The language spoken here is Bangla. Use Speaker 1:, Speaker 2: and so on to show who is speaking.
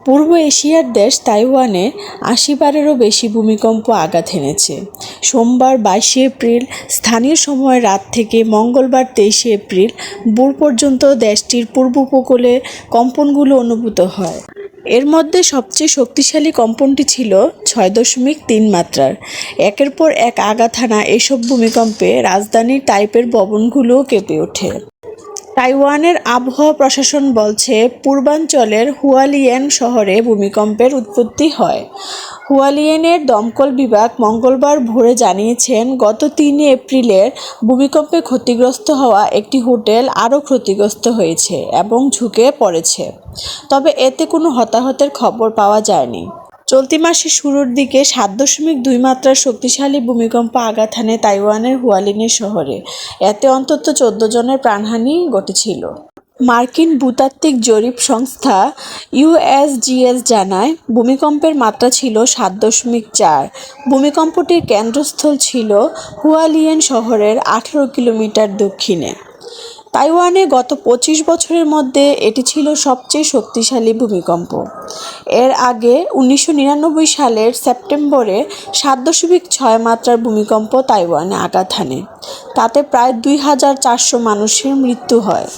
Speaker 1: পূর্ব এশিয়ার দেশ তাইওয়ানে ৮০ বারেরও বেশি ভূমিকম্প আঘাত হেনেছে। সোমবার ২২শে এপ্রিল স্থানীয় সময় রাত থেকে মঙ্গলবার ২৩শে এপ্রিল ভোর পর্যন্ত দেশটির পূর্ব উপকূলে কম্পনগুলো অনুভূত হয়। এর মধ্যে সবচেয়ে শক্তিশালী কম্পনটি ছিল ৬.৩ মাত্রার। একের পর এক আঘাত হানা এসব ভূমিকম্পে রাজধানীর তাইপের ভবনগুলোও কেঁপে ওঠে। তাইওয়ানের আবহাওয়া প্রশাসন বলছে, পূর্বাঞ্চলের হুয়ালিয়েন শহরে ভূমিকম্পের উৎপত্তি হয়। হুয়ালিয়েনের দমকল বিভাগ মঙ্গলবার ভোরে জানিয়েছেন, গত ৩ এপ্রিলের ভূমিকম্পে ক্ষতিগ্রস্ত হওয়া একটি হোটেল আরও ক্ষতিগ্রস্ত হয়েছে এবং ঝুঁকে পড়েছে। তবে এতে কোনো হতাহতের খবর পাওয়া যায়নি। চলতি মাসের শুরুর দিকে ৭.২ মাত্রার শক্তিশালী ভূমিকম্প আঘাত হানে তাইওয়ানের হুয়ালিন শহরে। এতে অন্তত ১৪ জনের প্রাণহানি ঘটেছিল। মার্কিন ভূতাত্ত্বিক জরিপ সংস্থা ইউএসজিএস জানায়, ভূমিকম্পের মাত্রা ছিল ৭.৪। ভূমিকম্পটির কেন্দ্রস্থল ছিল হুয়ালিয়েন শহরের ১৮ কিলোমিটার দক্ষিণে। তাইওয়ানে গত ২৫ বছরের মধ্যে এটি ছিল সবচেয়ে শক্তিশালী ভূমিকম্প। এর আগে ১৯৯৯ সালের সেপ্টেম্বরে ৭.৬ মাত্রার ভূমিকম্প তাইওয়ানে আঘাত হানে। তাতে প্রায় ২,৪০০ মানুষের মৃত্যু হয়।